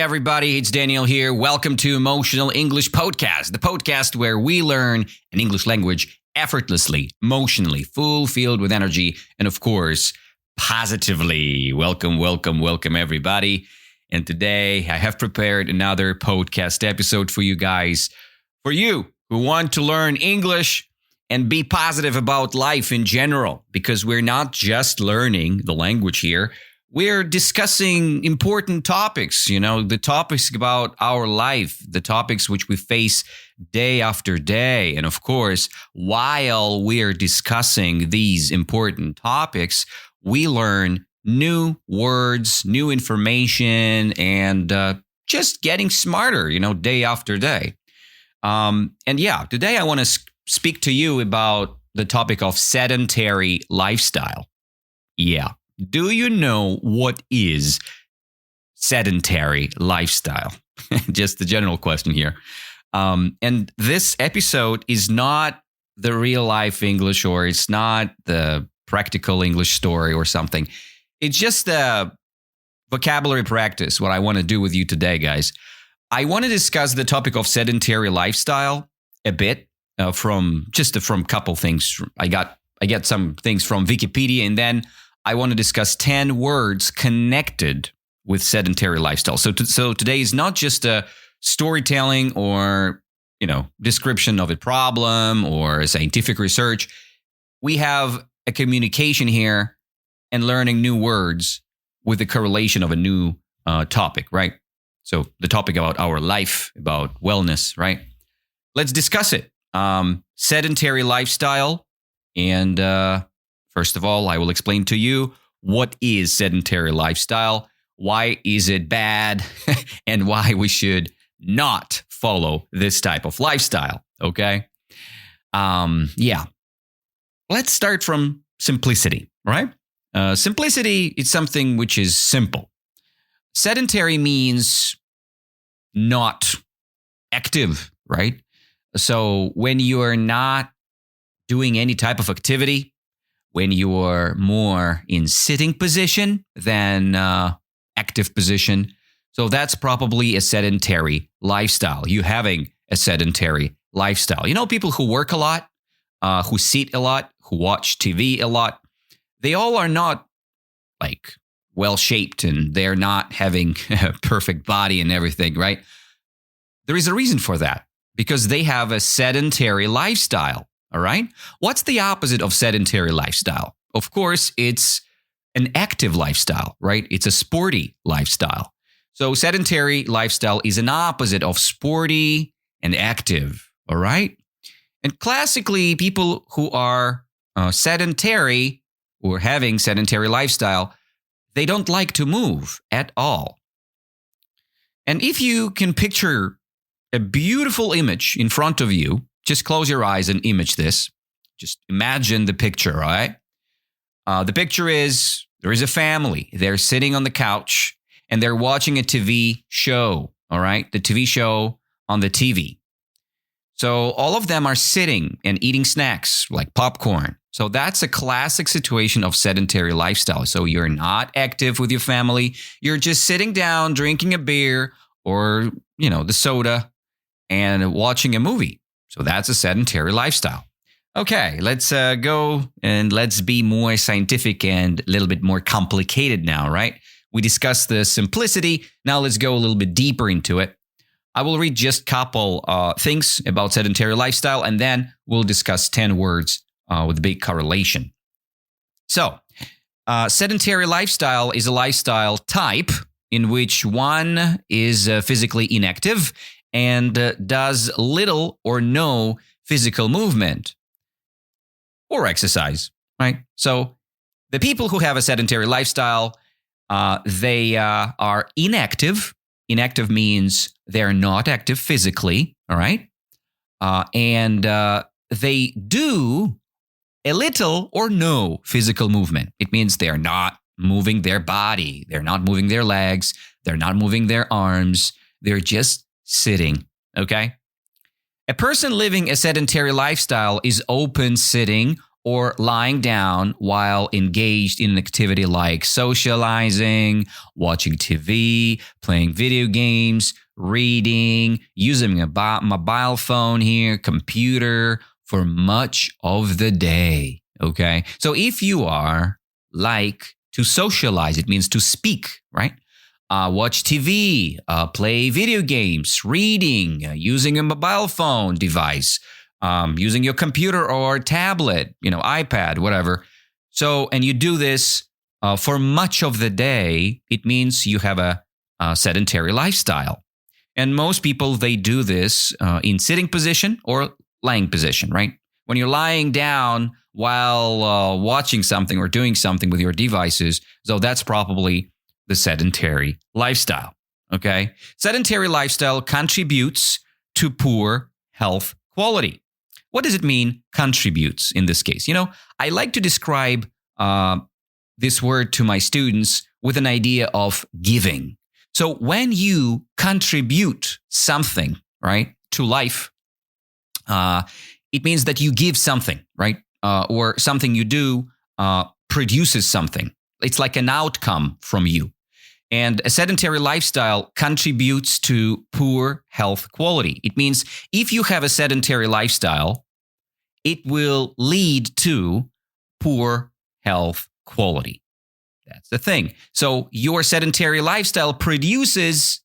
everybody. It's Daniel here. Welcome to Emotional English Podcast, the podcast where we learn an English language effortlessly, emotionally, filled with energy, and of course, positively. Welcome, everybody. And today I have prepared another podcast episode for you guys, for you who want to learn English and be positive about life in general, because we're not just learning the language here. We're discussing important topics, the topics about our life, the topics which we face day after day. And of course, while we're discussing these important topics, we learn new words, new information, and just getting smarter, day after day. Today I want to speak to you about the topic of sedentary lifestyle. Yeah. Do you know what is sedentary lifestyle? Just the general question here. And this episode is not the real life English, or it's not the practical English story or something. It's just a vocabulary practice, what I want to do with you today, guys. I want to discuss the topic of sedentary lifestyle a bit from a couple things. I get some things from Wikipedia, and then I want to discuss 10 words connected with sedentary lifestyle. So today is not just a storytelling or, description of a problem or a scientific research. We have a communication here and learning new words with the correlation of a new topic, right? So the topic about our life, about wellness, right? Let's discuss it. Sedentary lifestyle. And first of all, I will explain to you what is sedentary lifestyle, why is it bad, and why we should not follow this type of lifestyle, okay? Let's start from simplicity, right? Simplicity is something which is simple. Sedentary means not active, right? So when you are not doing any type of activity, when you are more in sitting position than active position, so that's probably a sedentary lifestyle. You having a sedentary lifestyle. People who work a lot, who sit a lot, who watch TV a lot, they all are not like well-shaped and they're not having a perfect body and everything, right? There is a reason for that, because they have a sedentary lifestyle, all right? What's the opposite of sedentary lifestyle? Of course, it's an active lifestyle, right? It's a sporty lifestyle. So sedentary lifestyle is an opposite of sporty and active, all right? And classically, people who are sedentary or having sedentary lifestyle, they don't like to move at all. And if you can picture a beautiful image in front of you, just close your eyes and image this. Just imagine the picture, all right? The picture is, there is a family. They're sitting on the couch and they're watching a TV show, all right? The TV show on the TV. So all of them are sitting and eating snacks like popcorn. So that's a classic situation of sedentary lifestyle. So you're not active with your family. You're just sitting down, drinking a beer or, the soda and watching a movie. So that's a sedentary lifestyle. Okay, let's go and let's be more scientific and a little bit more complicated now, right? We discussed the simplicity. Now let's go a little bit deeper into it. I will read just a couple things about sedentary lifestyle, and then we'll discuss 10 words with big correlation. So, sedentary lifestyle is a lifestyle type in which one is physically inactive and does little or no physical movement or exercise, right? So the people who have a sedentary lifestyle, they are inactive. Inactive means they're not active physically, all right? And they do a little or no physical movement. It means they're not moving their body. They're not moving their legs. They're not moving their arms. They're just sitting, okay? A person living a sedentary lifestyle is open sitting or lying down while engaged in an activity like socializing, watching TV, playing video games, reading, using a mobile phone here, computer for much of the day. Okay. So if you are like to socialize, it means to speak, right? Watch TV, play video games, reading, using a mobile phone device, using your computer or tablet, iPad, whatever. So, and you do this for much of the day, it means you have a sedentary lifestyle. And most people, they do this in sitting position or lying position, right? When you're lying down while watching something or doing something with your devices, so that's probably the sedentary lifestyle, okay? Sedentary lifestyle contributes to poor health quality. What does it mean, contributes, in this case? I like to describe this word to my students with an idea of giving. So when you contribute something, right, to life, it means that you give something, right? Or something you do produces something. It's like an outcome from you. And a sedentary lifestyle contributes to poor health quality. It means if you have a sedentary lifestyle, it will lead to poor health quality. That's the thing. So your sedentary lifestyle produces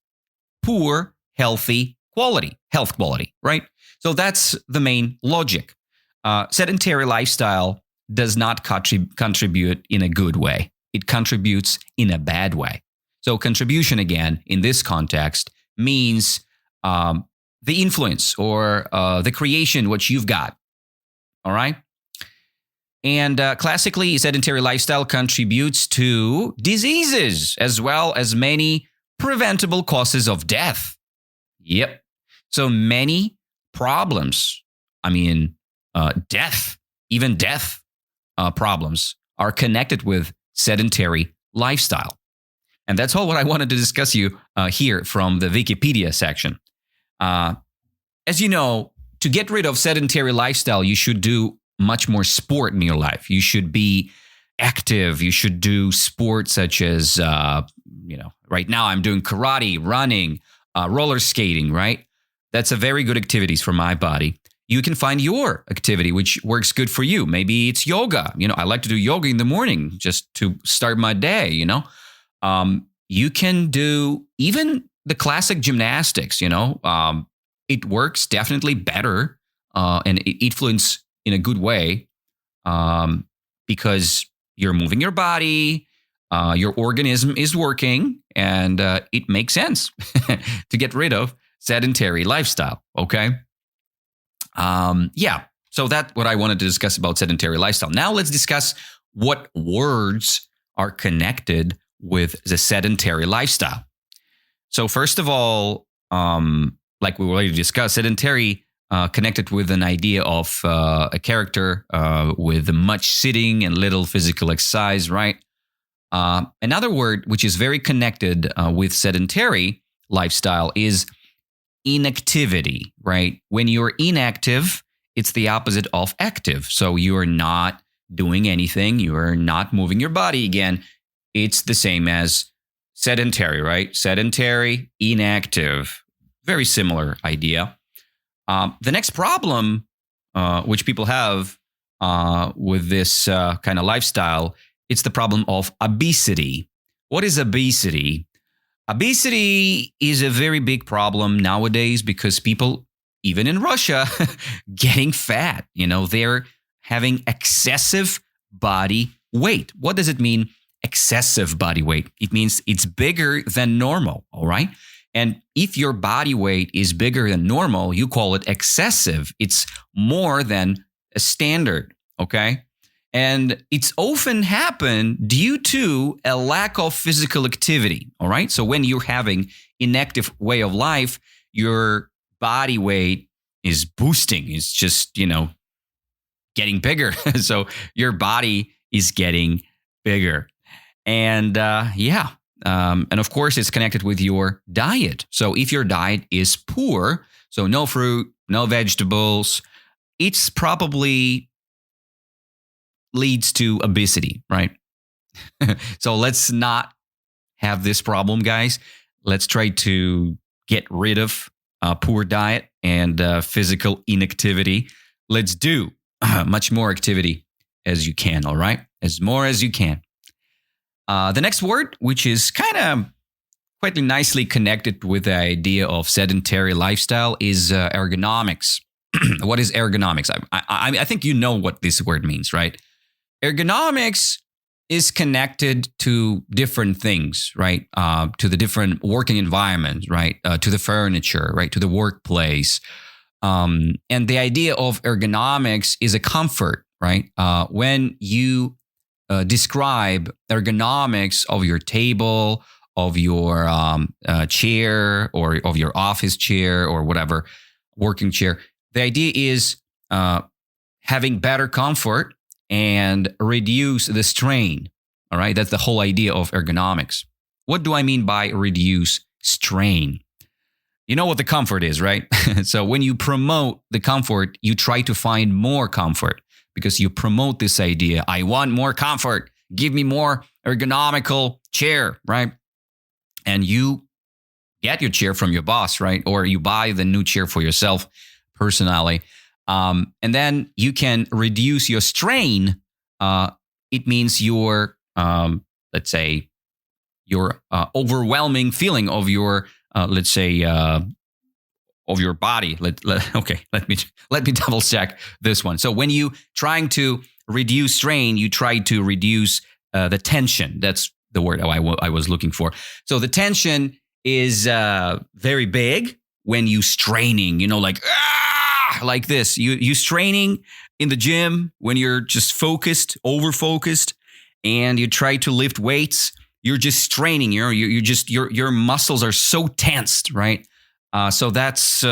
poor health quality, right? So that's the main logic. Sedentary lifestyle does not contribute in a good way. It contributes in a bad way. So contribution, again, in this context, means the influence or the creation, what you've got. All right? And classically, sedentary lifestyle contributes to diseases as well as many preventable causes of death. Yep. So many problems, death problems are connected with sedentary lifestyle. And that's all what I wanted to discuss you here from the Wikipedia section. As you know, to get rid of sedentary lifestyle, you should do much more sport in your life. You should be active. You should do sports such as, right now I'm doing karate, running, roller skating, right? That's a very good activities for my body. You can find your activity which works good for you. Maybe it's yoga. I like to do yoga in the morning just to start my day, You can do even the classic gymnastics, it works definitely better and it influences in a good way because you're moving your body, your organism is working, and it makes sense to get rid of sedentary lifestyle, okay? So that's what I wanted to discuss about sedentary lifestyle. Now let's discuss what words are connected with the sedentary lifestyle. So first of all, like we already discussed, sedentary connected with an idea of a character with much sitting and little physical exercise, right? Another word which is very connected with sedentary lifestyle is inactivity, right? When you're inactive, it's the opposite of active. So you're not doing anything. You're not moving your body again. It's the same as sedentary, right? Sedentary, inactive. Very similar idea. The next problem which people have with this kind of lifestyle, it's the problem of obesity. What is obesity? Obesity is a very big problem nowadays because people, even in Russia, getting fat. They're having excessive body weight. What does it mean, excessive body weight? It means it's bigger than normal, all right? And if your body weight is bigger than normal, you call it excessive. It's more than a standard, okay? And it's often happen due to a lack of physical activity, all right? So when you're having inactive way of life, your body weight is boosting. It's just, getting bigger. So your body is getting bigger. And and of course, it's connected with your diet. So if your diet is poor, so no fruit, no vegetables, it's probably leads to obesity, right? So let's not have this problem, guys. Let's try to get rid of poor diet and physical inactivity. Let's do much more activity as you can, all right? As more as you can. The next word, which is kind of quite nicely connected with the idea of sedentary lifestyle, is ergonomics. What is ergonomics? I think you know what this word means, right? Ergonomics is connected to different things, right? To the different working environments, right? To the furniture, right? To the workplace. And the idea of ergonomics is a comfort, right? When you describe ergonomics of your table, of your chair, or of your office chair, or whatever, working chair, the idea is having better comfort and reduce the strain. All right, that's the whole idea of ergonomics. What do I mean by reduce strain? You know what the comfort is, right? So when you promote the comfort, you try to find more comfort because you promote this idea. I want more comfort. Give me more ergonomical chair, right? And you get your chair from your boss, right? Or you buy the new chair for yourself personally. And then you can reduce your strain. It means your, let's say, your overwhelming feeling of your, let's say, of your body. Let me double check this one. So when you trying to reduce strain, you try to reduce the tension. That's the word I was looking for. So the tension is very big when you straining. You know, like this. You straining in the gym when you're just focused, over focused, and you try to lift weights. You're just straining. Your muscles are so tensed, right? So that's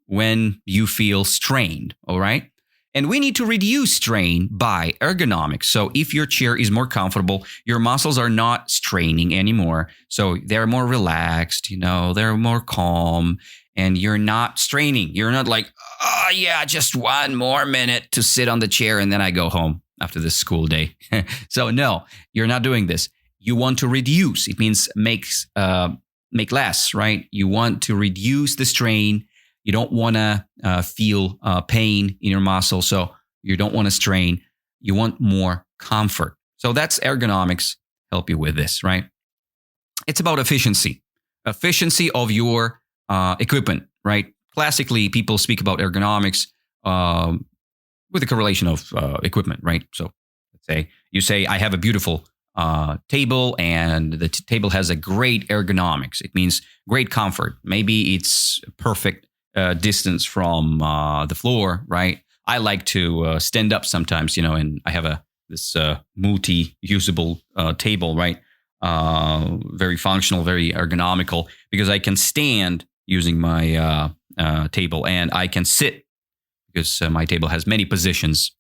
when you feel strained, all right? And we need to reduce strain by ergonomics. So if your chair is more comfortable, your muscles are not straining anymore. So they're more relaxed, they're more calm, and you're not straining. You're not like, oh yeah, just one more minute to sit on the chair and then I go home after this school day. So no, you're not doing this. You want to reduce. It means make less, right? You want to reduce the strain. You don't want to feel pain in your muscle, so you don't want to strain. You want more comfort. So that's ergonomics. Help you with this, right? It's about efficiency of your equipment, right? Classically, people speak about ergonomics with the correlation of equipment, right? So let's say you say, I have a beautiful table and the table has a great ergonomics. It means great comfort. Maybe it's perfect distance from the floor, right? I like to stand up sometimes, and I have this multi-usable table, right? Very functional, very ergonomical, because I can stand using my table and I can sit because my table has many positions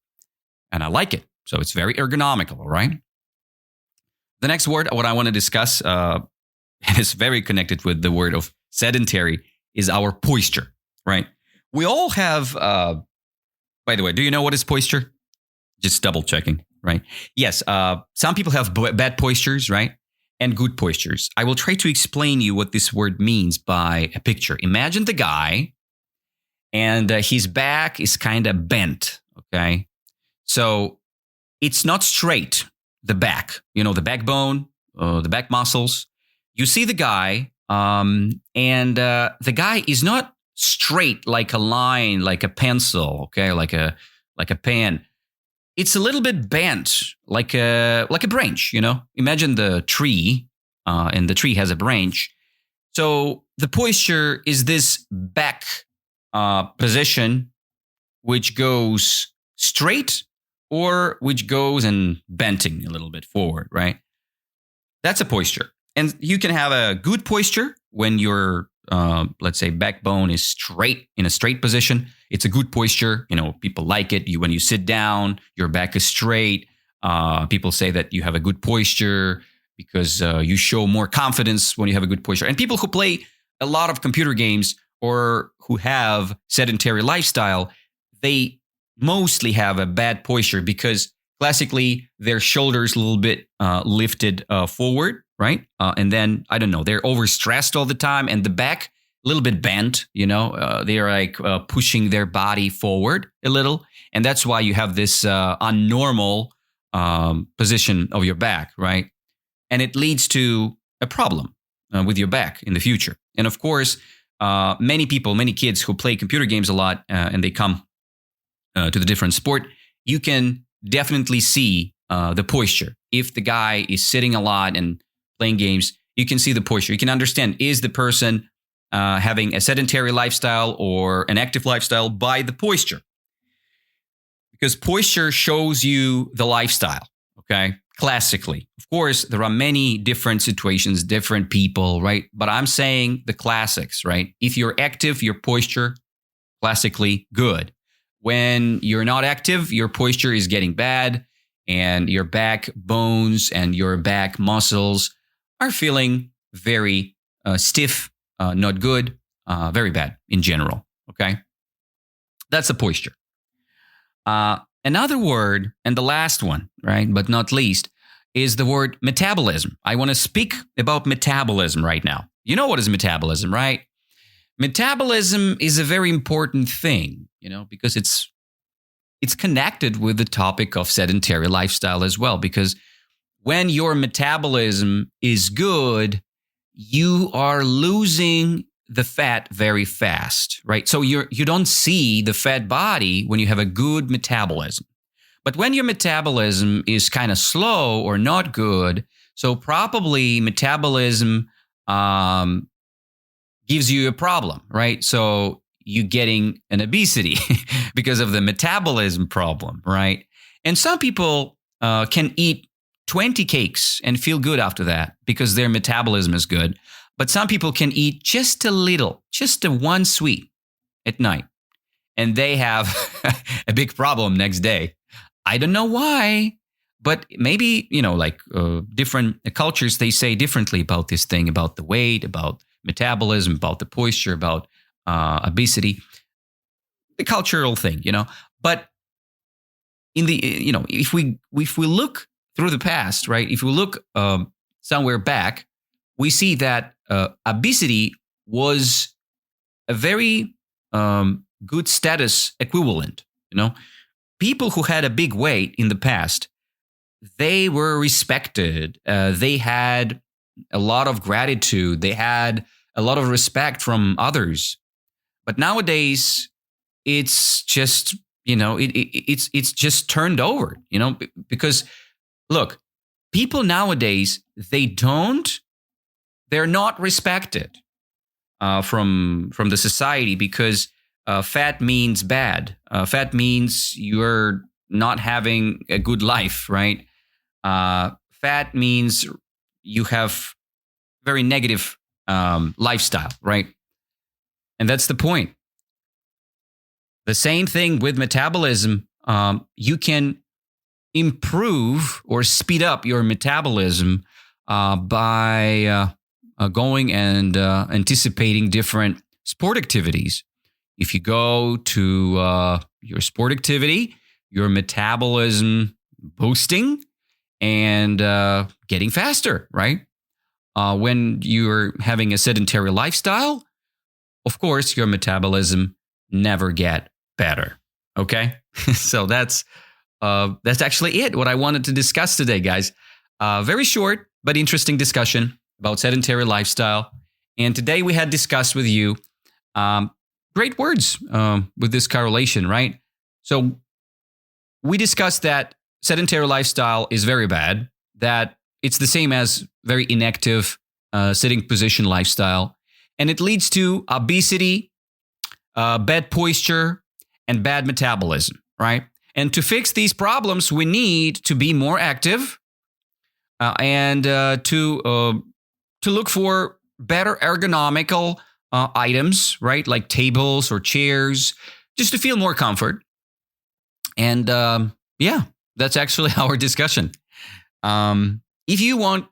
and I like it. So it's very ergonomical, all right? The next word, what I want to discuss, and it's very connected with the word of sedentary, is our posture, right? We all have, by the way, do you know what is posture? Just double checking, right? Yes, some people have bad postures, right? And good postures. I will try to explain you what this word means by a picture. Imagine the guy and his back is kind of bent, okay? So it's not straight. The back, the backbone, the back muscles. You see the guy, and the guy is not straight like a line, like a pencil, okay, like a pen. It's a little bit bent, like a branch. Imagine the tree, and the tree has a branch. So the posture is this back position, which goes straight, or which goes and bending a little bit forward, right? That's a posture. And you can have a good posture when your, let's say, backbone is straight, in a straight position. It's a good posture. People like it. When you sit down, your back is straight. People say that you have a good posture because you show more confidence when you have a good posture. And people who play a lot of computer games or who have sedentary lifestyle, they mostly have a bad posture because classically, their shoulders a little bit lifted forward, right? And then, I don't know, they're overstressed all the time, and the back a little bit bent, they're like pushing their body forward a little. And that's why you have this unnormal position of your back, right? And it leads to a problem with your back in the future. And of course, many kids who play computer games a lot and they come to the different sport, you can definitely see the posture. If the guy is sitting a lot and playing games, you can see the posture. You can understand, is the person having a sedentary lifestyle or an active lifestyle by the posture? Because posture shows you the lifestyle, okay? Classically. Of course, there are many different situations, different people, right? But I'm saying the classics, right? If you're active, your posture, classically, good. When you're not active, your posture is getting bad, and your back bones and your back muscles are feeling very stiff, not good, very bad in general, okay? That's the posture. Another word, and the last one, right, but not least, is the word metabolism. I want to speak about metabolism right now. You know what is metabolism, right? Metabolism is a very important thing, because it's connected with the topic of sedentary lifestyle as well. Because when your metabolism is good, you are losing the fat very fast, right? So you don't see the fat body when you have a good metabolism. But when your metabolism is kind of slow or not good, so probably metabolism gives you a problem, right? So you're getting an obesity because of the metabolism problem, right? And some people can eat 20 cakes and feel good after that because their metabolism is good. But some people can eat just a little, just a one sweet at night, and they have a big problem next day. I don't know why, but maybe, different cultures, they say differently about this thing, about the weight, about metabolism, about the posture, about obesity, the cultural thing, But in the, if we look through the past, right, if we look somewhere back, we see that obesity was a very good status equivalent. People who had a big weight in the past, they were respected. They had a lot of gratitude. They had a lot of respect from others. But nowadays, it's just it's just turned over. Because look, people nowadays, they're not respected from the society because fat means bad. Fat means you're not having a good life, right? Fat means you have very negative lifestyle, right? And that's the point. The same thing with metabolism. You can improve or speed up your metabolism by going and anticipating different sport activities. If you go to your sport activity, your metabolism boosting and getting faster, right? When you're having a sedentary lifestyle, of course, your metabolism never get better, okay? So that's actually it, what I wanted to discuss today, guys. Very short but interesting discussion about sedentary lifestyle. And today we had discussed with you great words with this correlation, right? So we discussed that sedentary lifestyle is very bad, that it's the same as very inactive sitting position lifestyle, and it leads to obesity, bad posture, and bad metabolism, right? And to fix these problems, we need to be more active and to look for better ergonomical items, right? Like tables or chairs, just to feel more comfort. And that's actually our discussion. If you want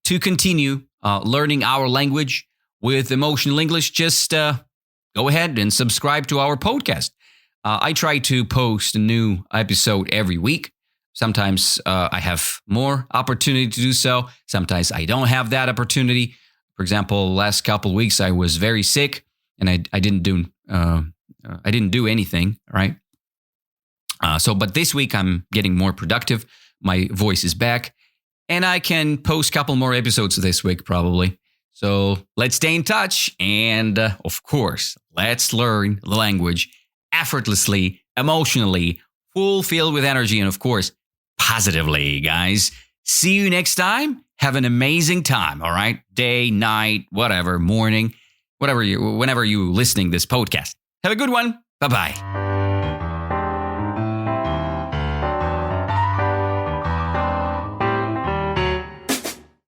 to continue learning our language with Emotional English, just go ahead and subscribe to our podcast. I try to post a new episode every week. Sometimes I have more opportunity to do so. Sometimes I don't have that opportunity. For example, last couple of weeks I was very sick and I didn't do anything, right? But this week I'm getting more productive. My voice is back, and I can post a couple more episodes this week probably. So let's stay in touch, and of course, let's learn the language effortlessly, emotionally, filled with energy, and of course, positively, guys. See you next time. Have an amazing time, all right? Day, night, whatever, morning, whenever you listening this podcast. Have a good one. Bye-bye.